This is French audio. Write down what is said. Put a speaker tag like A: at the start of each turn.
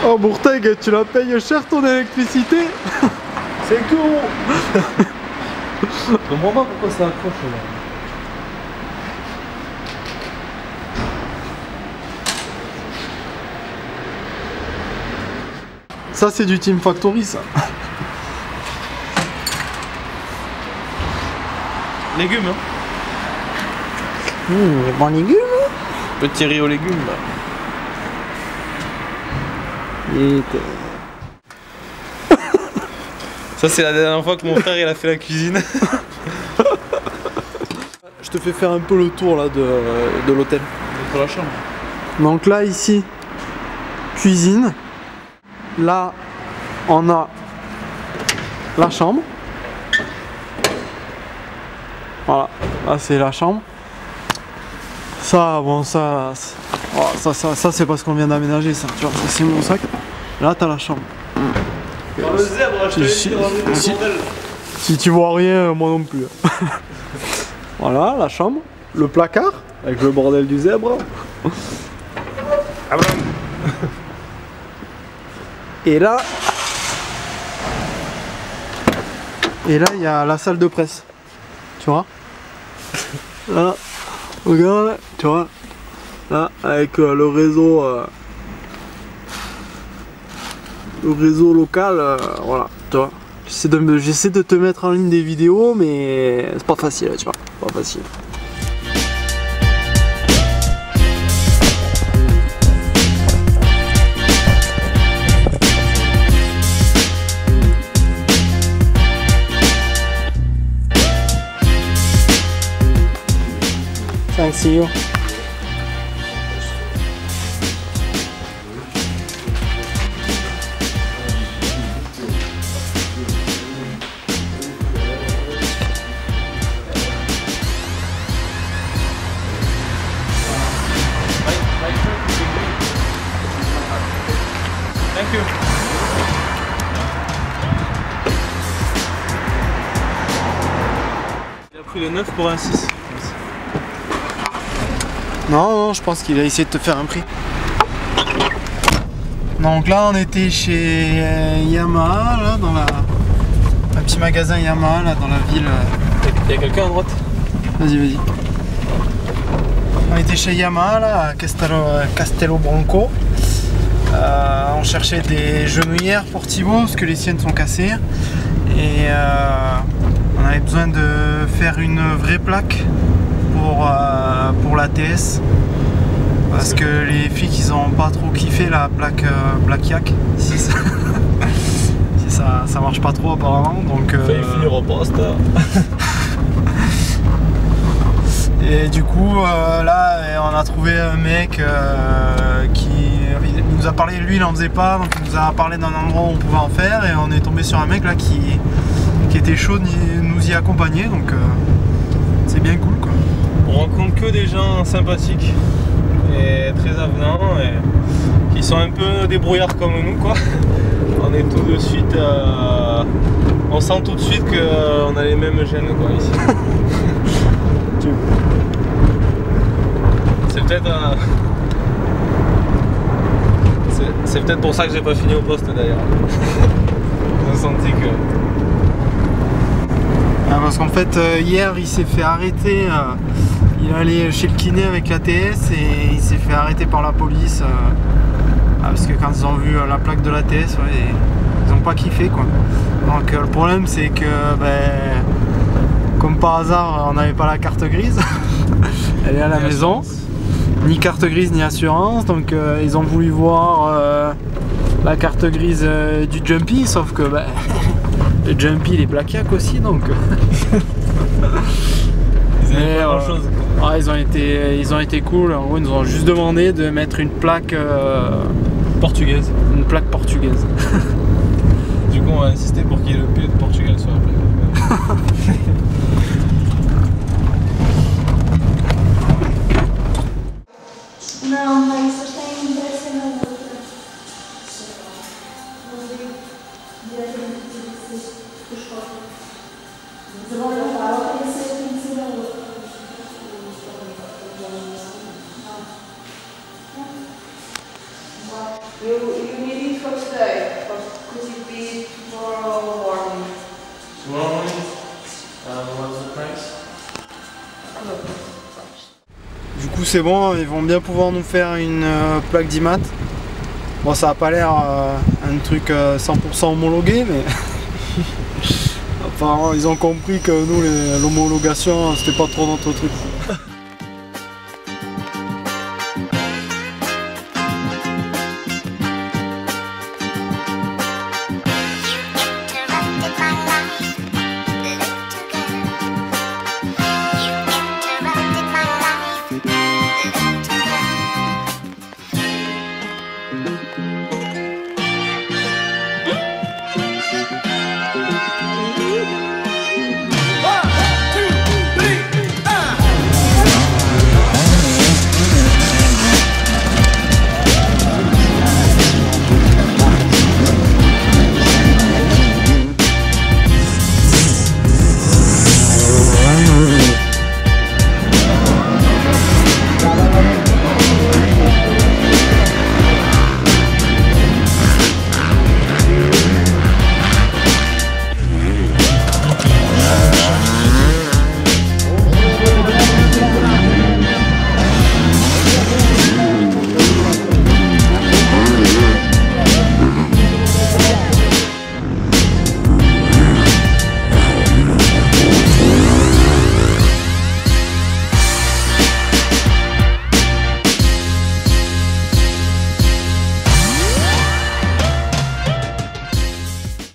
A: Oh Bourteg, tu la payes cher ton électricité.
B: 5 €. Je comprends pas pourquoi ça accroche là.
A: Ça c'est du Team Factory ça.
B: Légumes hein.
A: Les bons légumes.
B: Petit riz aux légumes là. Ça c'est la dernière fois que mon frère il a fait la cuisine.
A: Je te fais faire un peu le tour là de l'hôtel.
B: Pour la chambre.
A: Donc là ici, cuisine. Là on a la chambre. Voilà, là c'est la chambre. Ça, bon ça c'est parce qu'on vient d'aménager ça, tu vois, ça c'est mon sac. Là t'as la chambre.
B: Dans le zèbre, je te l'ai dit de ranger des bordels.
A: Si tu vois rien, moi non plus. Voilà, la chambre, le placard, avec le bordel du zèbre.
B: Ah bon.
A: Et là, il y a la salle de presse. Tu vois? Là, regarde, tu vois? Là, avec le réseau local, voilà, tu vois. J'essaie de te mettre en ligne des vidéos, mais c'est pas facile, tu vois, pas facile. Thanks, see you.
B: Thank you. Il a pris le 9 pour un 6.
A: Non, je pense qu'il a essayé de te faire un prix. Donc là, on était chez Yamaha, là, dans un petit magasin Yamaha, là, dans la ville.
B: Il y a quelqu'un à droite?
A: Vas-y, vas-y. On était chez Yamaha, là, à Castelo Branco. On cherchait des genouillères pour Thibaut, parce que les siennes sont cassées. Et on avait besoin de faire une vraie plaque pour l'ATS, parce que les flics ils ont pas trop kiffé la plaque Black Yak. Si ça marche pas trop apparemment, donc
B: failli finir au poste.
A: Et du coup là on a trouvé un mec qui nous a parlé, lui il en faisait pas, donc il nous a parlé d'un endroit où on pouvait en faire, et on est tombé sur un mec là qui était chaud de nous y accompagner, donc c'est bien cool quoi.
B: On rencontre que des gens sympathiques et très avenants et qui sont un peu débrouillards comme nous quoi. On est tout de suite, on sent tout de suite qu'on a les mêmes gènes quoi ici. C'est peut-être c'est peut-être pour ça que j'ai pas fini au poste d'ailleurs. On a senti que...
A: Parce qu'en fait hier il s'est fait arrêter, il allait chez le kiné avec l'ATS et il s'est fait arrêter par la police parce que quand ils ont vu la plaque de l'ATS, ouais, ils ont pas kiffé quoi. Donc le problème c'est que comme par hasard on n'avait pas la carte grise. Elle est à la maison, ni carte grise ni assurance, donc ils ont voulu voir la carte grise du Jumpy, sauf que le Jumpy il est Black Yak aussi, donc
B: ils avaient pas grand chose.
A: Ah, ils ont été cool. En gros, ils nous ont juste demandé de mettre une plaque
B: portugaise.
A: Une plaque portugaise.
B: Du coup, on va insister pour qu'il y ait le P de Portugal sur la plaque.
C: Não, mas só tem interesse na outra. Vou ver diretamente do escola. Mas agora não dá, ela tem que ser a outra. Eu e o Miri
A: coup c'est bon, ils vont bien pouvoir nous faire une plaque d'IMAT. Bon, ça n'a pas l'air un truc 100% homologué, mais apparemment ils ont compris que nous l'homologation c'était pas trop notre truc.